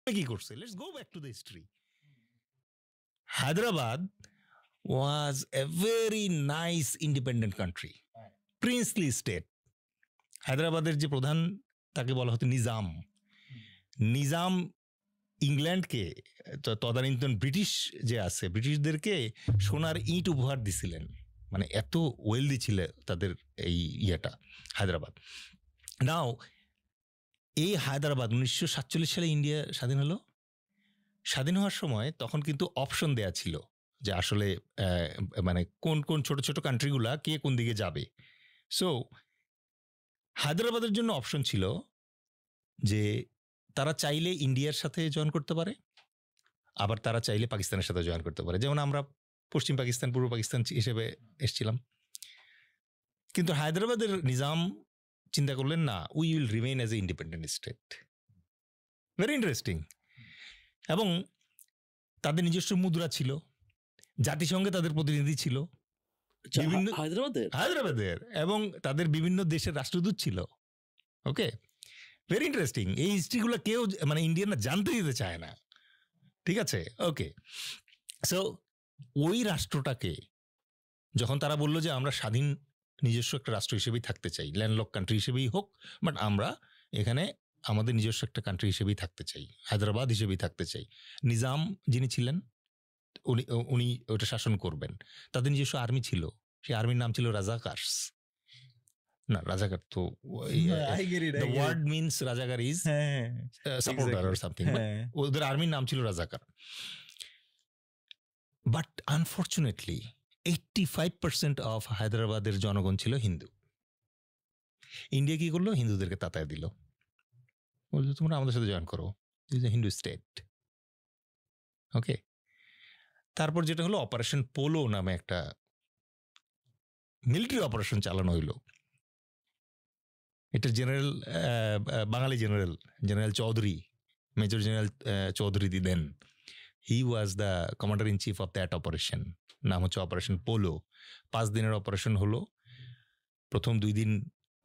কি করছে? Let's go back to the history. Hyderabad was a very nice independent country, princely state. হায়দ্রাবাদের যে প্রধান তাকে বলা হতো নিজাম। নিজাম ইংল্যান্ডকে তদানীন্তন ব্রিটিশ যে আছে ব্রিটিশদেরকে সোনার ইট উপহার দিছিলেন, মানে এত ওয়েলদি ছিল তাদের এই ইয়েটা হায়দ্রাবাদ। নাও এই হায়দ্রাবাদ 1947 সালে ইন্ডিয়া স্বাধীন হলো। স্বাধীন হওয়ার সময় তখন কিন্তু অপশন দেয়া ছিল যে আসলে মানে কোন কোন ছোট ছোট কান্ট্রিগুলা কে কোন দিকে যাবে। সো হায়দ্রাবাদের জন্য অপশন ছিল যে তারা চাইলে ইন্ডিয়ার সাথে জয়েন করতে পারে, আবার তারা চাইলে পাকিস্তানের সাথে জয়েন করতে পারে, যেমন আমরা পশ্চিম পাকিস্তান পূর্ব পাকিস্তান হিসেবে এসেছিলাম। কিন্তু হায়দ্রাবাদের নিজাম চিন্তা করলেন না, we will remain as a independent state. Very interesting. এবং তাদের নিজস্ব মুদ্রা ছিল, জাতিসংঘে তাদের প্রতিনিধি ছিল বিভিন্ন হায়দ্রাবাদের, এবং তাদের বিভিন্ন দেশের রাষ্ট্রদূত ছিল। ওকে, ভেরি ইন্টারেস্টিং। এই হিস্ট্রিগুলো কেউ মানে ইন্ডিয়ানরা জানতে দিতে চায় না, ঠিক আছে? ওকে, সো ওই রাষ্ট্রটাকে যখন তারা বললো যে আমরা স্বাধীন নিজস্ব একটা রাষ্ট্র হিসেবেই থাকতে চাই, ল্যান্ডলক কান্ট্রি হিসেবেই হোক, বাট আমরা এখানে আমাদের নিজস্ব একটা কান্ট্রি হিসেবেই থাকতে চাই, হায়দ্রাবাদ হিসেবেই থাকতে চাই। নিজাম যিনি ছিলেন উনি ওটা শাসন করবেন। তাদের নিজস্ব আর্মি ছিল, সেই আর্মির নাম ছিল রাজাকার্স। না, রাজাকার তো the word means রাজাকার is supporter or something, but ওদের আর্মির নাম ছিল রাজাকার। বাট আনফর্চুনেটলি 85% অফ হায়দ্রাবাদের জনগণ ছিল হিন্দু। ইন্ডিয়া কি করলো? হিন্দুদেরকে তাতায় দিল, বললো তোমরা আমাদের সাথে জয়েন করো, হিন্দু স্টেট। ওকে, তারপর যেটা হলো অপারেশন পোলো নামে একটা মিলিটারি অপারেশন চালানো হইলো। এটা general Bangali general Chowdhury, major general Chowdhury then, he was the commander in chief of that operation. নাম হচ্ছে অপারেশন পোলো। 5 দিনের অপারেশন হলো। প্রথম 2 দিন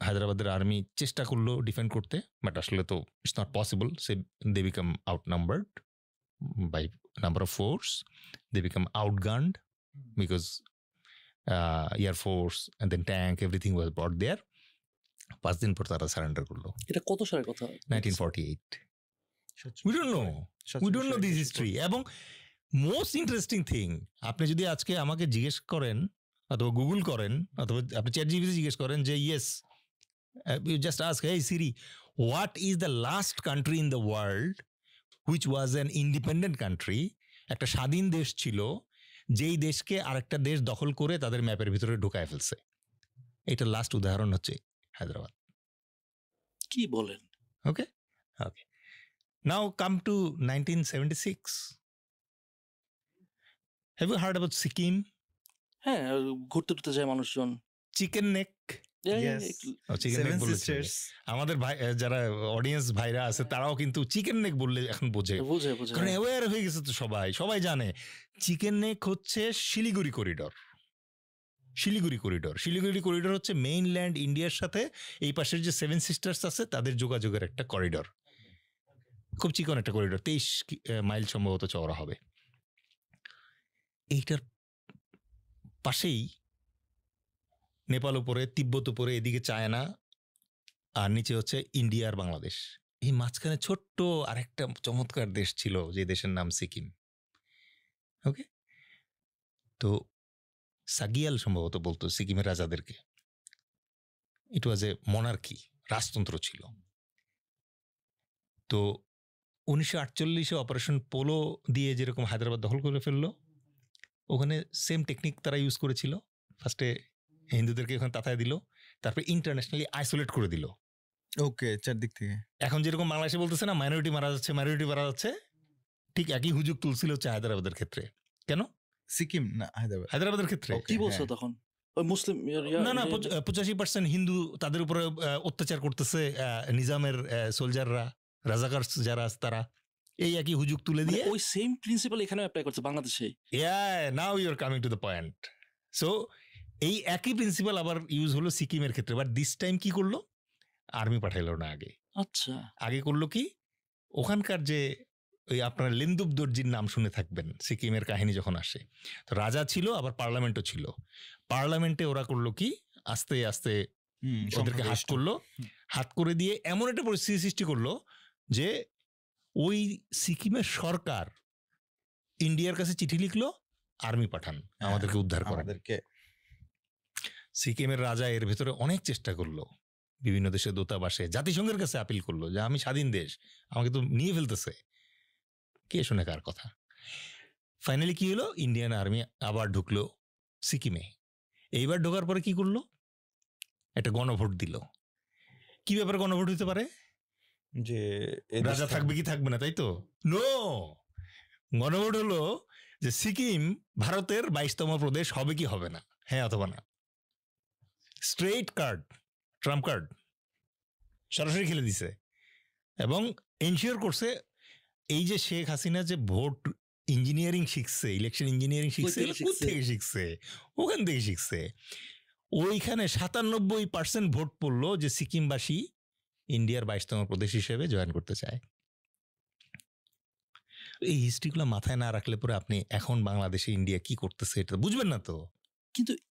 হায়দ্রাবাদের আর্মি চেষ্টা করলো ডিফেন্ড করতে, বাট আসলে তো ইটস নট পসিবল। সে they became outnumbered by number of force, they became outgunned because air force and then tank everything was brought there. 5 দিন পর তারা সারেন্ডার করলো। এটা কত সালের কথা? 1948। We don't know this history. এবং মোস্ট ইন্টারেস্টিং থিং, আপনি যদি আজকে আমাকে জিজ্ঞেস করেন অথবা গুগল করেন অথবা আপনি চ্যাটজিপিটি জিজ্ঞেস করেন যে yes, you just ask, hey Siri, what is the last country in the world which was an independent country, একটা স্বাধীন দেশ ছিল যেই দেশকে আরেকটা দেশ দখল করে তাদের ম্যাপের ভিতরে ঢুকায় ফেলছে। এটার লাস্ট উদাহরণ হচ্ছে হায়দ্রাবাদ। কি বলেন? ওকে ওকে, নাও come to 1976. Have you heard about Sikkim? হ্যাঁ, ঘুরতে টুরতে যায় মানুষজন। চিকেন নেক, আমাদের ভাই যারা অডিয়েন্স ভাইরা আছে তারাও কিন্তু চিকেন নেক বললে এখন বোঝে, কারণ অ্যাওয়্যার হয়ে গেছে তো, সবাই জানে চিকেন নেক হচ্ছে শিলিগুড়ি করিডোর। শিলিগুড়ি করিডোর হচ্ছে মেইনল্যান্ড ইন্ডিয়ার সাথে এই পাশের যে 7 সিস্টার্স আছে তাদের যোগাযোগের একটা করিডোর, খুব চিকন একটা করিডোর, 23 মাইল সম্ভবত চওড়া হবে। এইটার পাশেই নেপাল উপরে, তিব্বত উপরে, এদিকে চায়না, আর নিচে হচ্ছে ইন্ডিয়া আর বাংলাদেশ। এই মাঝখানে ছোট্ট আরেকটা চমৎকার দেশ ছিল যে দেশের নাম সিকিম। ওকে, তো সাগিয়াল সম্ভবত বলতো সিকিমের রাজাদেরকে। ইট ওয়াজ এ মনার্কি, রাজতন্ত্র ছিল। তো 1948 অপারেশন পোলো দিয়ে যেরকম হায়দ্রাবাদ দখল করে ফেললো, ওখানে সেম টেকনিক তারা ইউজ করেছিল। ফার্স্টে হিন্দুদেরকে ওখানে তাতায় দিল, তারপরে ইন্টারন্যাশনালি আইসোলেট করে দিল। ওকে, চারদিক থেকে এখন যেরকম বাংলাদেশে বলতেছে না মাইনরিটি মারা যাচ্ছে, ঠিক একই হুজুগ তুলছিল হচ্ছে হায়দ্রাবাদের ক্ষেত্রে। কেন সিকিম না হায়দ্রাবাদের ক্ষেত্রে কি বলছো তখন? মুসলিম না 85% হিন্দু তাদের উপরে অত্যাচার করতেছে নিজামের সোলজাররা, রাজাকার যারা আছে তারা, এই একই হুজুগ তুলে দিয়ে ওই সেম প্রিন্সিপাল এখানে অ্যাপ্লাই করছে বাংলাদেশে। Now you are coming to the point. So এই একই প্রিন্সিপাল আবার ইউজ হলো সিকিমের ক্ষেত্রে, বাট দিস টাইম কি করলো, আর্মি পাঠাইলো না। আগে করলো কি, ওখানকার যে ওই আপনার লিন্দুপ দর্জির নাম শুনে থাকবেন সিকিমের কাহিনী যখন আসে। তো রাজা ছিল, আবার পার্লামেন্টও ছিল। পার্লামেন্টে ওরা করলো কি, আস্তে আস্তে ওদেরকে হাত করলো, হাত করে দিয়ে এমন একটা পরিস্থিতি সৃষ্টি করলো যে ওই সিকিমের সরকার ইন্ডিয়ার কাছে চিঠি লিখলো, আর্মি পাঠান আমাদেরকে উদ্ধার করেন। সিকিমের রাজা এর ভেতরে অনেক চেষ্টা করলো, বিভিন্ন দেশের দূতাবাসে, জাতিসংঘের কাছে আপিল করলো যে আমি স্বাধীন দেশ, আমাকে তো নিয়ে ফেলতেছে, কে শুনে কার কথা। ফাইনালি কি হলো, ইন্ডিয়ান আর্মি আবার ঢুকলো সিকিমে। এইবার ঢোকার পরে কি করলো, একটা গণভোট দিল। কি ব্যাপারে গণভোট হতে পারে, যে রাজা থাকবে কি থাকবে না, তাই তো? নো, গণভোট হলো যে সিকিম ভারতের 22তম প্রদেশ হবে কি হবে না, হ্যাঁ অথবা না। স্ট্রেইট কার্ড, ট্রাম্প কার্ড সরাসরি খেলে দিছে এবং এনশিওর করছে এই যে শেখ হাসিনা যে ভোট ইঞ্জিনিয়ারিং শিখছে, ইলেকশন ইঞ্জিনিয়ারিং শিখছে, থেকে শিখছে, ওখান থেকে শিখছে। ওইখানে 97% ভোট পড়লো যে সিকিমবাসী ইন্ডিয়ার 22তম প্রদেশ হিসেবে জয়েন করতে চায়। এই হিস্ট্রিগুলো মাথায় না রাখলে পরে আপনি এখন বাংলাদেশে ইন্ডিয়া কি করতেছে এটা বুঝবেন না তো। কিন্তু